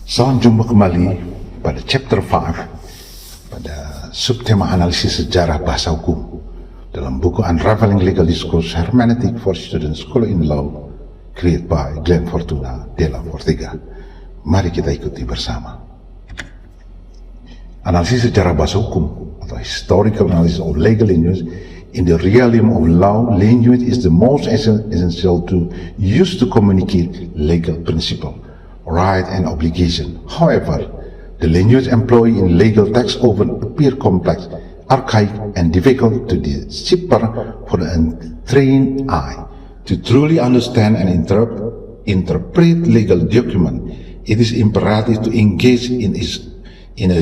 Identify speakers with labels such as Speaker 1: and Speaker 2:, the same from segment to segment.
Speaker 1: Salam jumpa kembali pada chapter 5 pada subtema analisis sejarah bahasa hukum dalam buku Unraveling Legal Discourse Hermeneutic for Students School in Law created by Glenn Fortuna Della Ortega. Mari kita ikuti bersama. Analisis sejarah bahasa hukum atau historical analysis of legal language in the realm of law. Language is the most essential to use to communicate legal principle, right and obligation. However, the language employed in legal text often appear complex, archaic, and difficult to decipher for the untrained eye. To truly understand and interpret legal document, it is imperative to engage in a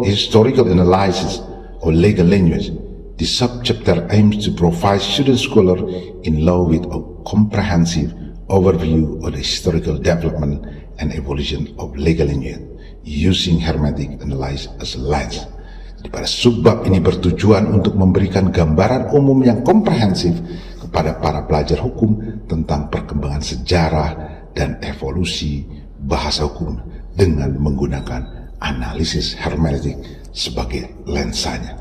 Speaker 1: historical analysis of legal language. This subchapter aims to provide student scholars in law with a comprehensive overview of the historical development and evolution of legal language using hermeneutic analysis as a lens. Jadi pada subbab ini bertujuan untuk memberikan gambaran umum yang komprehensif kepada para pelajar hukum tentang perkembangan sejarah dan evolusi bahasa hukum dengan menggunakan analisis hermeneutik sebagai lensanya.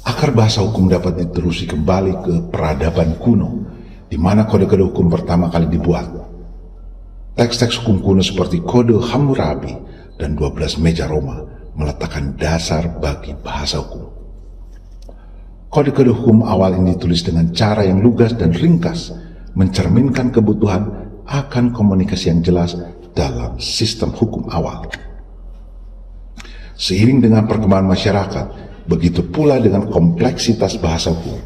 Speaker 1: Akar bahasa hukum dapat diterusi kembali ke peradaban kuno, di mana kode-kode hukum pertama kali dibuat. Teks-teks hukum kuno seperti Kode Hammurabi dan 12 Meja Roma meletakkan dasar bagi bahasa hukum. Kode-kode hukum awal ini ditulis dengan cara yang lugas dan ringkas, mencerminkan kebutuhan akan komunikasi yang jelas dalam sistem hukum awal. Seiring dengan perkembangan masyarakat, begitu pula dengan kompleksitas bahasa hukum.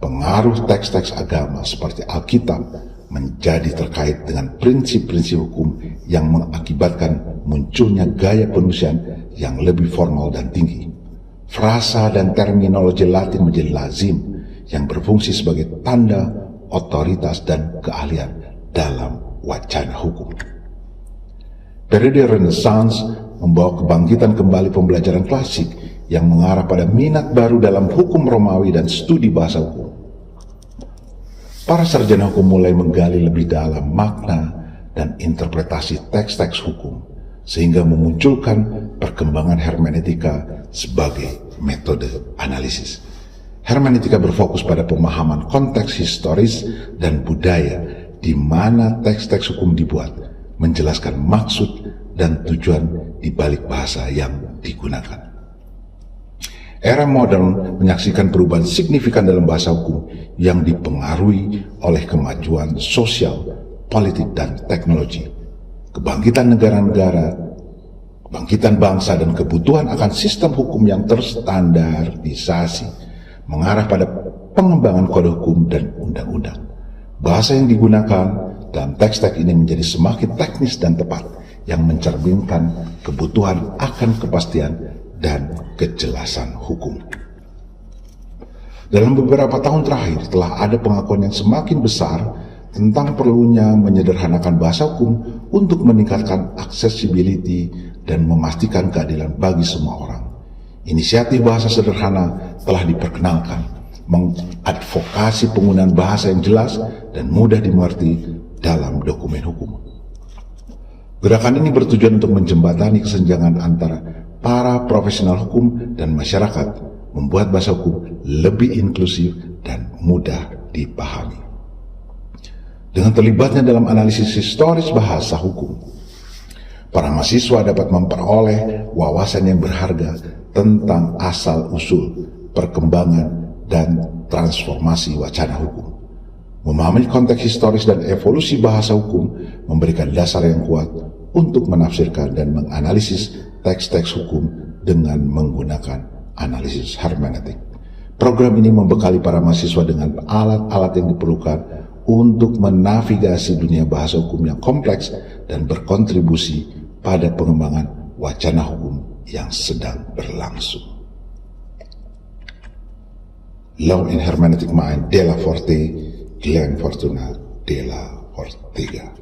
Speaker 1: Pengaruh teks-teks agama seperti Alkitab menjadi terkait dengan prinsip-prinsip hukum yang mengakibatkan munculnya gaya penulisan yang lebih formal dan tinggi. Frasa dan terminologi Latin menjadi lazim yang berfungsi sebagai tanda otoritas dan keahlian dalam wacana hukum. Periode Renaissance membawa kebangkitan kembali pembelajaran klasik yang mengarah pada minat baru dalam hukum Romawi dan studi bahasa hukum. Para sarjana hukum mulai menggali lebih dalam makna dan interpretasi teks-teks hukum, sehingga memunculkan perkembangan hermeneutika sebagai metode analisis. Hermeneutika berfokus pada pemahaman konteks historis dan budaya di mana teks-teks hukum dibuat, menjelaskan maksud dan tujuan di balik bahasa yang digunakan. Era modern menyaksikan perubahan signifikan dalam bahasa hukum yang dipengaruhi oleh kemajuan sosial, politik, dan teknologi. Kebangkitan negara-negara, kebangkitan bangsa, dan kebutuhan akan sistem hukum yang terstandarisasi mengarah pada pengembangan kode hukum dan undang-undang. Bahasa yang digunakan dalam teks-teks ini menjadi semakin teknis dan tepat, yang mencerminkan kebutuhan akan kepastian dan kejelasan hukum. Dalam beberapa tahun terakhir telah ada pengakuan yang semakin besar tentang perlunya menyederhanakan bahasa hukum untuk meningkatkan accessibility dan memastikan keadilan bagi semua orang. Inisiatif bahasa sederhana telah diperkenalkan, mengadvokasi penggunaan bahasa yang jelas dan mudah dimengerti dalam dokumen hukum. Gerakan ini bertujuan untuk menjembatani kesenjangan antara para profesional hukum dan masyarakat, membuat bahasa hukum lebih inklusif dan mudah dipahami. Dengan terlibatnya dalam analisis historis bahasa hukum, para mahasiswa dapat memperoleh wawasan yang berharga tentang asal-usul, perkembangan, dan transformasi wacana hukum. Memahami konteks historis dan evolusi bahasa hukum memberikan dasar yang kuat untuk menafsirkan dan menganalisis teks-teks hukum dengan menggunakan analisis hermeneutik. Program ini membekali para mahasiswa dengan alat-alat yang diperlukan untuk menavigasi dunia bahasa hukum yang kompleks dan berkontribusi pada pengembangan wacana hukum yang sedang berlangsung. Law in Hermeneutic Mind, Della Forte, Glenn Fortuna Della Ortega.